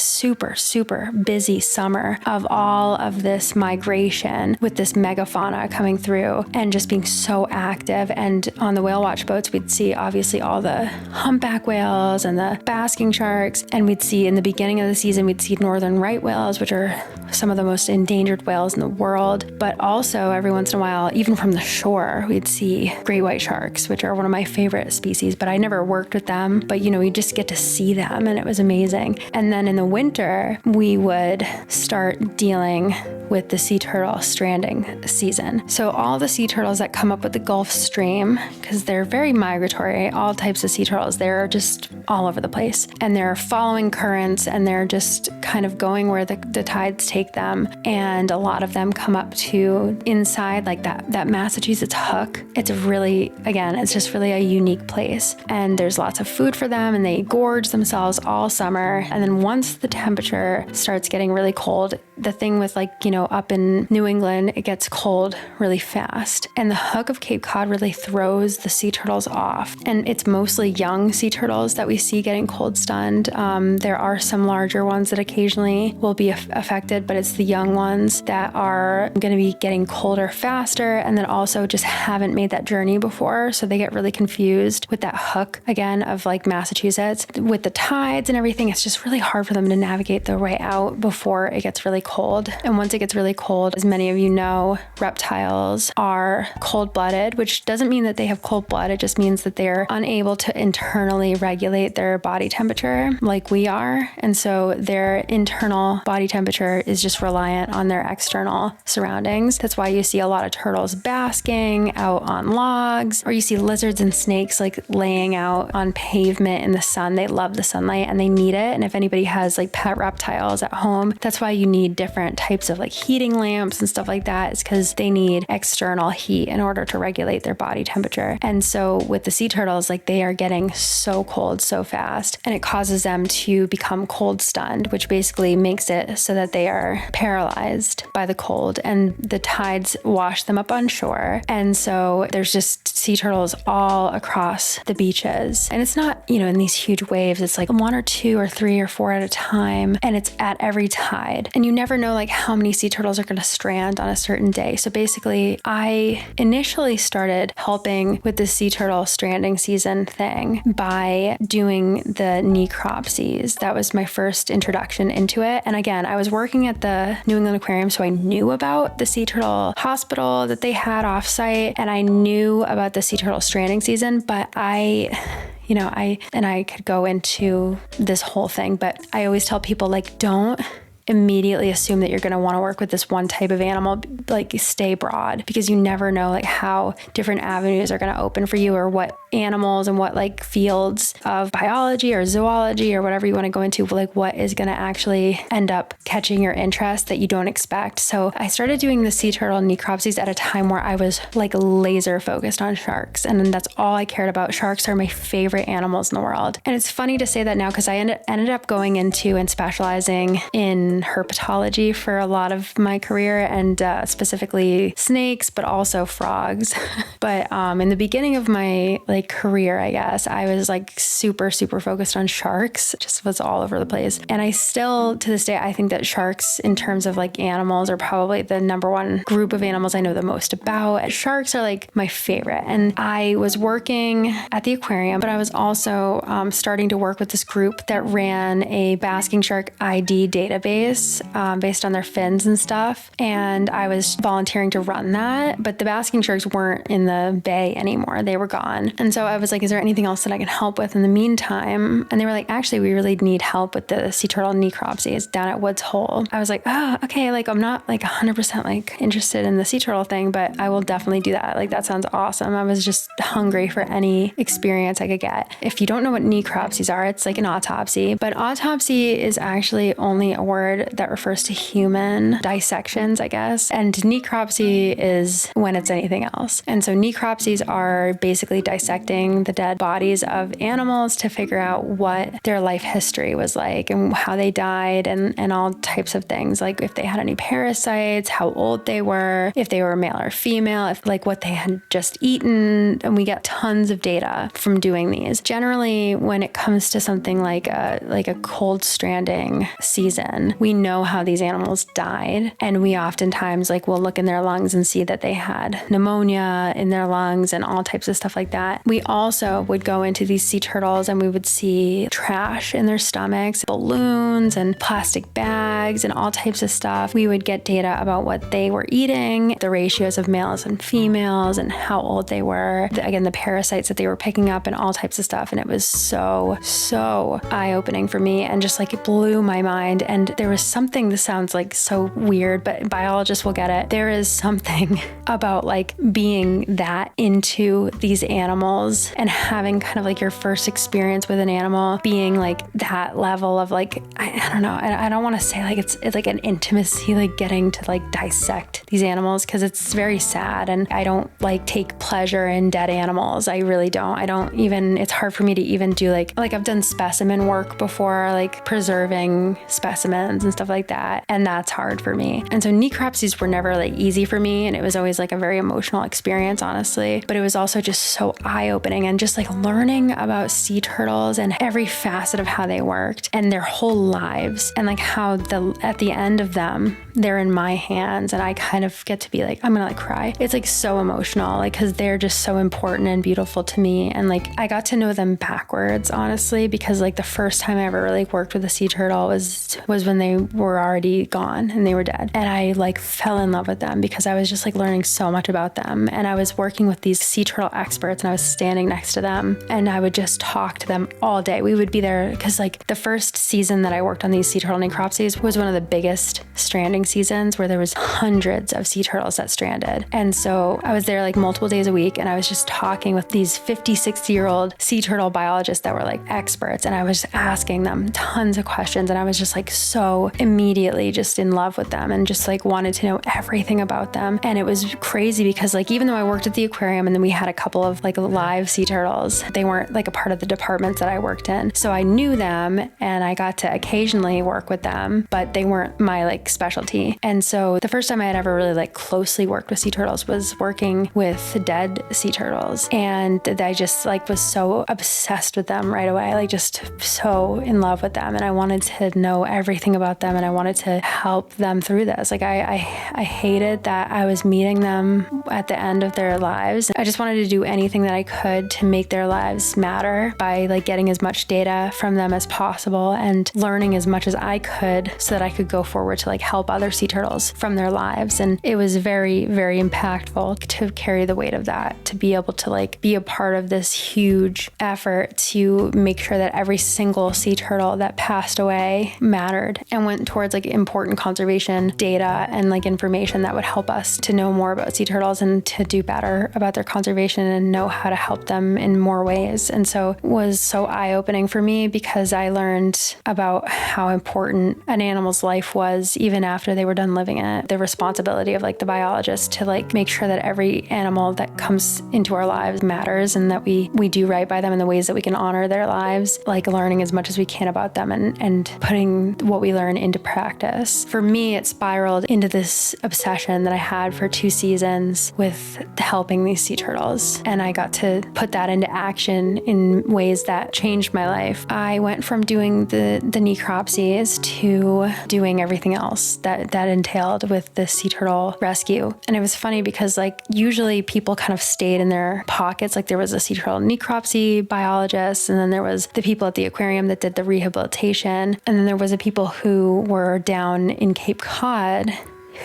super busy summer of all of this migration with this megafauna coming through and just being so active. And on the whale watch boats, we'd see obviously all the humpback whales and the basking sharks. And we'd see in the beginning of the season, we'd see northern right whales, which are some of the most endangered whales in the world. But also every once in a while, even from the shore, we'd see great white sharks, which are one of my favorite species, but I never worked with them. But you just get to see them, and it was amazing. And then in the winter, we would start dealing with the sea turtle stranding season. So all the sea turtles that come up with the Gulf Stream, because they're very migratory, all types of sea turtles, they're just all over the place. And they're following currents, and they're just kind of going where the tides take them. And a lot of them come up to inside like that Massachusetts hook. It's really, again, it's just just really a unique place. And there's lots of food for them and they gorge themselves all summer. And then once the temperature starts getting really cold, the thing with up in New England, it gets cold really fast. And the hook of Cape Cod really throws the sea turtles off. And it's mostly young sea turtles that we see getting cold stunned. There are some larger ones that occasionally will be affected, but it's the young ones that are going to be getting colder faster and then also just haven't made that journey before. So they get really confused with that hook again of Massachusetts. With the tides and everything, it's just really hard for them to navigate their way out before it gets really cold. And once it gets really cold, as many of you know, reptiles are cold-blooded, which doesn't mean that they have cold blood. It just means that they're unable to internally regulate their body temperature like we are. And so their internal body temperature is just reliant on their external surroundings. That's why you see a lot of turtles basking out on logs, or you see lizards and snakes laying out on pavement in the sun. They love the sunlight and they need it. And if anybody has pet reptiles at home, that's why you need different types of heating lamps and stuff like that. It's because they need external heat in order to regulate their body temperature. And so with the sea turtles, they are getting so cold so fast, and it causes them to become cold stunned, which basically makes it so that they are paralyzed by the cold, and the tides wash them up on shore. And so there's just sea turtles all across the beaches. And it's not, in these huge waves. It's one or two or three or four at a time, and it's at every tide. And you never know how many sea turtles are going to strand on a certain day. So basically, I initially started helping with the sea turtle stranding season thing by doing the necropsies. That was my first introduction into it. And again, I was working at the New England Aquarium, so I knew about the sea turtle hospital that they had offsite, and I knew about the sea turtle stranding season, but I could go into this whole thing, but I always tell people don't immediately assume that you're going to want to work with this one type of animal. Stay broad, because you never know how different avenues are going to open for you, or what animals and what fields of biology or zoology or whatever you want to go into, what is going to actually end up catching your interest that you don't expect. So I started doing the sea turtle necropsies at a time where I was laser focused on sharks, and that's all I cared about. Sharks are my favorite animals in the world. And it's funny to say that now, because I ended up going into and specializing in herpetology for a lot of my career, and specifically snakes, but also frogs. But in the beginning of my career, I guess, I was super focused on sharks. It just was all over the place. And I still, to this day, I think that sharks, in terms of animals, are probably the number one group of animals I know the most about. Sharks are my favorite. And I was working at the aquarium, but I was also starting to work with this group that ran a basking shark ID database based on their fins and stuff. And I was volunteering to run that, but the basking sharks weren't in the bay anymore. They were gone. And so I was is there anything else that I can help with in the meantime? And they were actually, we really need help with the sea turtle necropsies down at Woods Hole. I was oh, okay. I'm not 100% interested in the sea turtle thing, but I will definitely do that. That sounds awesome. I was just hungry for any experience I could get. If you don't know what necropsies are, it's an autopsy, but autopsy is actually only a word that refers to human dissections, I guess. And necropsy is when it's anything else. And so necropsies are basically dissecting the dead bodies of animals to figure out what their life history was and how they died, and all types of things, if they had any parasites, how old they were, if they were male or female, if what they had just eaten. And we get tons of data from doing these. Generally, when it comes to something like a cold stranding season, we know how these animals died, and we oftentimes will look in their lungs and see that they had pneumonia in their lungs and all types of stuff like that. We also would go into these sea turtles and we would see trash in their stomachs, balloons and plastic bags and all types of stuff. We would get data about what they were eating, the ratios of males and females, and how old they were, again, the parasites that they were picking up and all types of stuff. And it was so eye-opening for me, and just it blew my mind. And there was something, this sounds so weird, but biologists will get it. There is something about being that into these animals animals and having kind of like your first experience with an animal being like that level of like, I don't know. I don't want to say like it's like an intimacy, like getting to like dissect these animals, because it's very sad. And I don't like take pleasure in dead animals. I really don't. It's hard for me to even do like I've done specimen work before, like preserving specimens and stuff like that. And that's hard for me. And so necropsies were never like easy for me. And it was always like a very emotional experience, honestly. But it was also just so eye-opening, and just like learning about sea turtles and every facet of how they worked and their whole lives, and like how at the end of them, they're in my hands, and I kind of get to be like, I'm gonna like cry. It's like so emotional, like, because they're just so important and beautiful to me. And like I got to know them backwards, honestly, because like the first time I ever really worked with a sea turtle was when they were already gone and they were dead. And I like fell in love with them because I was just like learning so much about them. And I was working with these sea turtle experts, and I was standing next to them, and I would just talk to them all day. We would be there because like the first season that I worked on these sea turtle necropsies was one of the biggest stranding seasons, where there was hundreds of sea turtles that stranded. And so I was there like multiple days a week, and I was just talking with these 50, 60-year-old sea turtle biologists that were like experts, and I was asking them tons of questions, and I was just like so immediately just in love with them and just like wanted to know everything about them. And it was crazy because like even though I worked at the aquarium and then we had a couple of like live sea turtles, they weren't like a part of the departments that I worked in. So I knew them and I got to occasionally work with them, but they weren't my like specialty. And so the first time I had ever really like closely worked with sea turtles was working with dead sea turtles. And I just like was so obsessed with them right away, like just so in love with them. And I wanted to know everything about them, and I wanted to help them through this. Like I hated that I was meeting them at the end of their lives. I just wanted to do anything that I could to make their lives matter by like getting as much data from them as possible and learning as much as I could so that I could go forward to like help other sea turtles from their lives. And it was very, very impactful to carry the weight of that, to be able to like be a part of this huge effort to make sure that every single sea turtle that passed away mattered and went towards like important conservation data and like information that would help us to know more about sea turtles and to do better about their conservation and know how to help them in more ways. And so it was so eye-opening for me because I learned about how important an animal's life was even after they were done living it. The responsibility of like the biologist to like make sure that every animal that comes into our lives matters, and that we do right by them in the ways that we can honor their lives, like learning as much as we can about them and putting what we learn into practice. For me, it spiraled into this obsession that I had for 2 seasons with helping these sea turtles. And I got to put that into action in ways that changed my life. I went from doing the necropsies to doing everything else that entailed with the sea turtle rescue. And it was funny because like usually people kind of stayed in their pockets. Like there was a sea turtle necropsy biologist, and then there was the people at the aquarium that did the rehabilitation. And then there was the people who were down in Cape Cod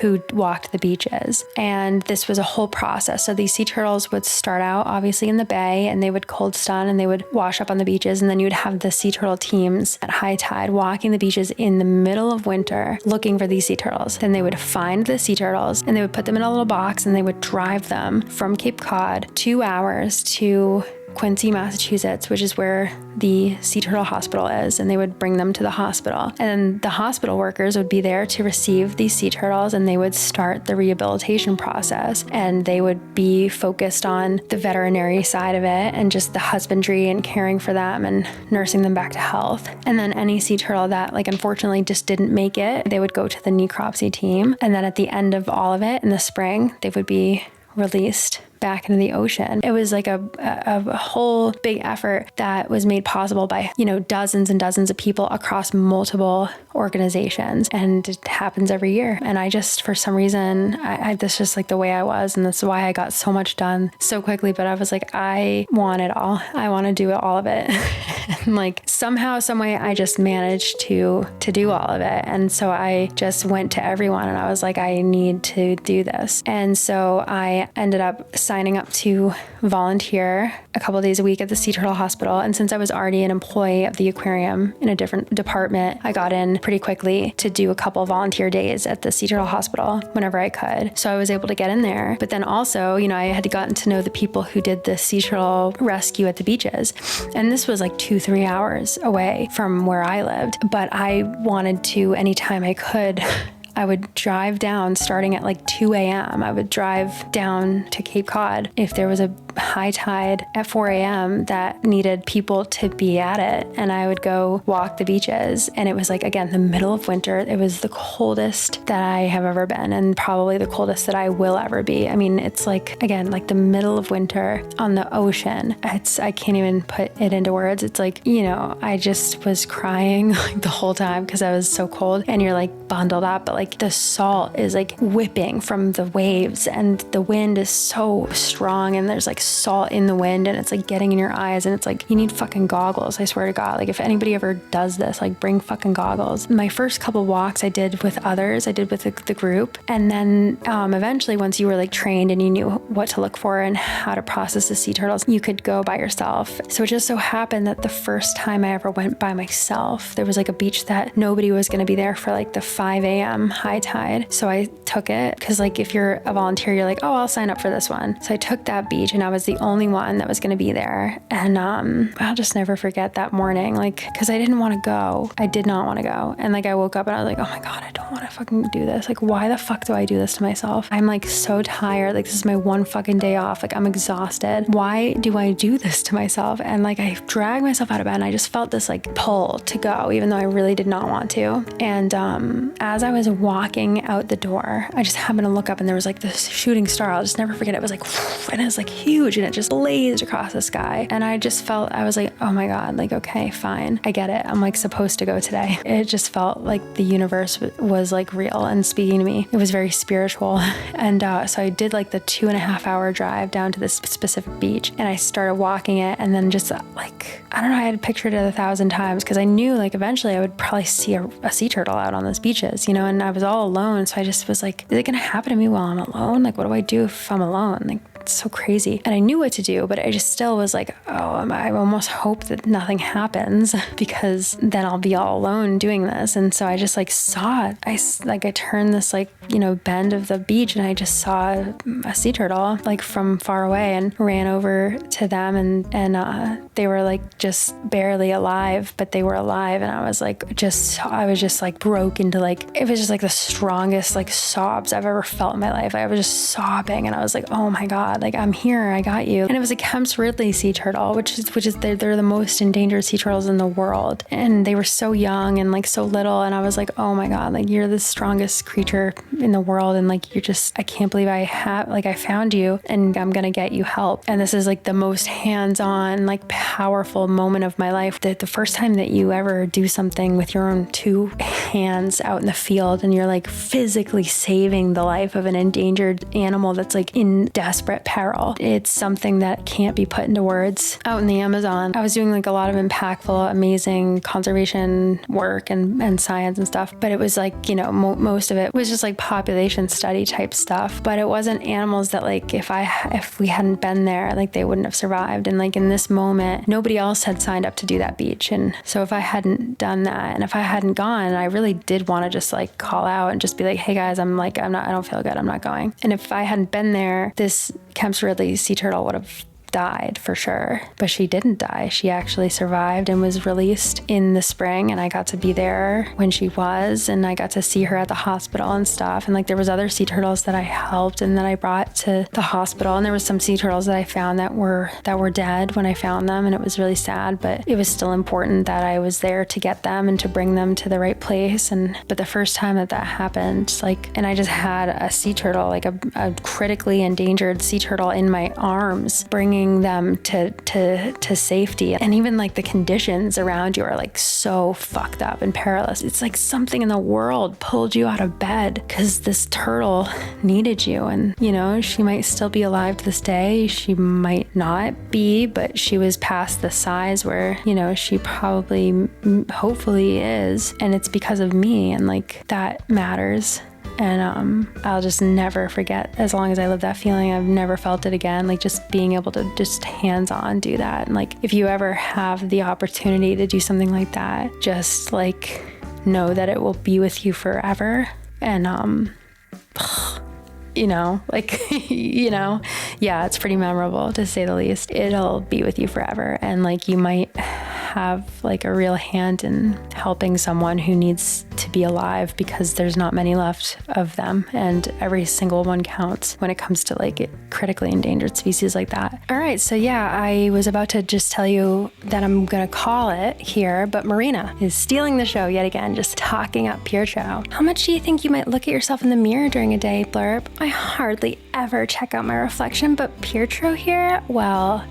who walked the beaches. And this was a whole process. So these sea turtles would start out obviously in the bay, and they would cold stun and they would wash up on the beaches. And then you'd have the sea turtle teams at high tide walking the beaches in the middle of winter looking for these sea turtles. Then they would find the sea turtles and they would put them in a little box, and they would drive them from Cape Cod 2 hours to Quincy, Massachusetts, which is where the sea turtle hospital is, and they would bring them to the hospital. And the hospital workers would be there to receive these sea turtles, and they would start the rehabilitation process. And they would be focused on the veterinary side of it and just the husbandry and caring for them and nursing them back to health. And then any sea turtle that like unfortunately just didn't make it, they would go to the necropsy team. And then at the end of all of it in the spring, they would be released back into the ocean. It was like a whole big effort that was made possible by, dozens and dozens of people across multiple organizations. And it happens every year. And I just, for some reason, that's just like the way I was. And that's why I got so much done so quickly. But I was like, I want it all. I want to do all of it. And like somehow, some way, I just managed to do all of it. And so I just went to everyone and I was like, I need to do this. And so I ended up signing up to volunteer a couple of days a week at the Sea Turtle Hospital. And since I was already an employee of the aquarium in a different department, I got in pretty quickly to do a couple volunteer days at the Sea Turtle Hospital whenever I could. So I was able to get in there. But then also, I had gotten to know the people who did the sea turtle rescue at the beaches. And this was like 2-3 hours away from where I lived. But I wanted to, anytime I could, I would drive down starting at like 2 a.m. I would drive down to Cape Cod if there was a high tide at 4 a.m. that needed people to be at it. And I would go walk the beaches. And it was like, again, the middle of winter. It was the coldest that I have ever been and probably the coldest that I will ever be. I mean, it's like, again, like the middle of winter on the ocean. I can't even put it into words. It's like, I just was crying like the whole time because I was so cold and you're like bundled up, but like the salt is like whipping from the waves and the wind is so strong and there's like salt in the wind and it's like getting in your eyes and it's like you need fucking goggles. I swear to God, like if anybody ever does this, like bring fucking goggles. My first couple walks I did with others, I did with the group, and then eventually once you were like trained and you knew what to look for and how to process the sea turtles, you could go by yourself. So it just so happened that the first time I ever went by myself, there was like a beach that nobody was going to be there for like the 5 a.m. high tide. So I took it because like if you're a volunteer, you're like, oh, I'll sign up for this one. So I took that beach and I was the only one that was going to be there. And I'll just never forget that morning, like, because I didn't want to go. I did not want to go. And like I woke up and I was like, oh my God, I don't want to fucking do this. Like, why the fuck do I do this to myself? I'm like so tired. Like this is my one fucking day off. Like I'm exhausted. Why do I do this to myself? And like I dragged myself out of bed and I just felt this like pull to go, even though I really did not want to. And as I was walking out the door, I just happened to look up and there was like this shooting star. I'll just never forget. It was like, and it was like huge and it just blazed across the sky. And I just felt, I was like, oh my God, like, okay, fine. I get it. I'm like supposed to go today. It just felt like the universe was like real and speaking to me. It was very spiritual. And so I did like the 2.5-hour drive down to this specific beach and I started walking it and then just like, I don't know, I had pictured it 1,000 times because I knew like eventually I would probably see a sea turtle out on those beaches, and I was all alone. So I just was like, is it going to happen to me while I'm alone? Like, what do I do if I'm alone? Like, it's so crazy. And I knew what to do, but I just still was like, oh, I almost hope that nothing happens because then I'll be all alone doing this. And so I just like saw it. I turned this like, bend of the beach and I just saw a sea turtle like from far away and ran over to them and they were like just barely alive, but they were alive. And I was just like broke into like, it was just like the strongest like sobs I've ever felt in my life. I was just sobbing and I was like, oh my God, like I'm here, I got you. And it was a Kemp's Ridley sea turtle, which is they're the most endangered sea turtles in the world. And they were so young and like so little. And I was like, oh my God, like you're the strongest creature in the world. And like, I can't believe I found you and I'm going to get you help. And this is like the most hands-on, like powerful moment of my life. That the first time that you ever do something with your own 2 hands out in the field and you're like physically saving the life of an endangered animal that's like in desperate peril. It's something that can't be put into words. Out in the Amazon, I was doing like a lot of impactful, amazing conservation work and science and stuff, but it was like, most of it was just like population study type stuff, but it wasn't animals that like, if we hadn't been there, like they wouldn't have survived. And like in this moment, nobody else had signed up to do that beach. And so if I hadn't done that and if I hadn't gone, I really did want to just like call out and just be like, hey guys, I don't feel good. I'm not going. And if I hadn't been there, this Kemp's Ridley sea turtle would have died for sure, but she didn't die. She actually survived and was released in the spring, and I got to be there when she was, and I got to see her at the hospital and stuff. And like there was other sea turtles that I helped and that I brought to the hospital, and there was some sea turtles that I found that were dead when I found them, and it was really sad, but it was still important that I was there to get them and to bring them to the right place. But the first time that happened, and I just had a sea turtle, like a critically endangered sea turtle in my arms, bringing them to safety. And even like the conditions around you are like so fucked up and perilous. It's like something in the world pulled you out of bed because this turtle needed you. And she might still be alive to this day, she might not be, but she was past the size where she probably hopefully is, and it's because of me, and like that matters. And I'll just never forget, as long as I live that feeling. I've never felt it again. Like just being able to just hands-on do that. And like, if you ever have the opportunity to do something like that, just like know that it will be with you forever. And yeah, it's pretty memorable, to say the least. It'll be with you forever. And like, you might have like a real hand in helping someone who needs to be alive, because there's not many left of them, and every single one counts when it comes to like critically endangered species like that. All right, so yeah, I was about to just tell you that I'm gonna call it here, but Marina is stealing the show yet again, just talking up Pietro. How much do you think you might look at yourself in the mirror during a day, Blurb? I hardly ever check out my reflection, but Pietro here, well,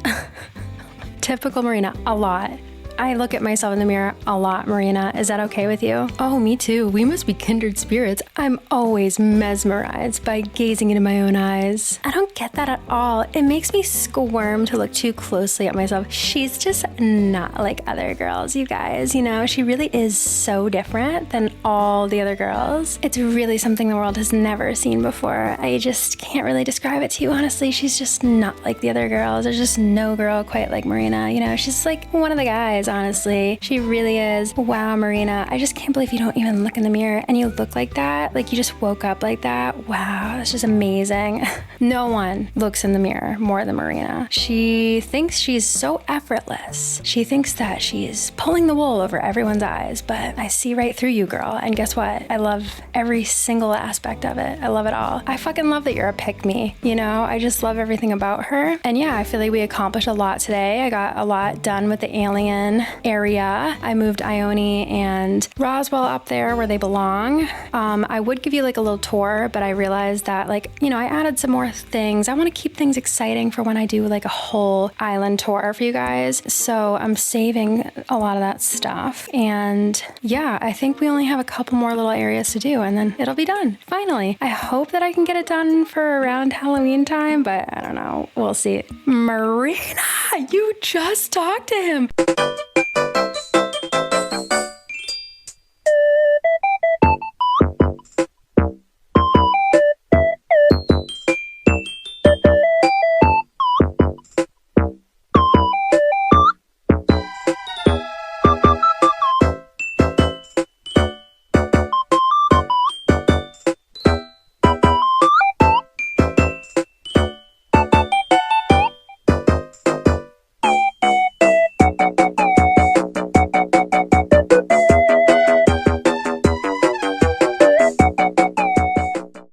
typical Marina, a lot. I look at myself in the mirror a lot, Marina. Is that okay with you? Oh, me too. We must be kindred spirits. I'm always mesmerized by gazing into my own eyes. I don't get that at all. It makes me squirm to look too closely at myself. She's just not like other girls, you guys. You know, she really is so different than all the other girls. It's really something the world has never seen before. I just can't really describe it to you, honestly. She's just not like the other girls. There's just no girl quite like Marina. You know, she's like one of the guys. Honestly, she really is. Wow, Marina, I just can't believe you don't even look in the mirror and you look like that. Like you just woke up like that. Wow, that's just amazing. No one looks in the mirror more than Marina. She thinks she's so effortless. She thinks that she's pulling the wool over everyone's eyes, but I see right through you, girl. And guess what? I love every single aspect of it. I love it all. I fucking love that you're a pick-me, you know? I just love everything about her. And yeah, I feel like we accomplished a lot today. I got a lot done with the alien area. I moved Ione and Roswell up there where they belong. I would give you like a little tour, but I realized that like, you know, I added some more things. I want to keep things exciting for when I do like a whole island tour for you guys. So I'm saving a lot of that stuff. And yeah, I think we only have a couple more little areas to do and then it'll be done. Finally. I hope that I can get it done for around Halloween time, but I don't know. We'll see. Marina, you just talked to him.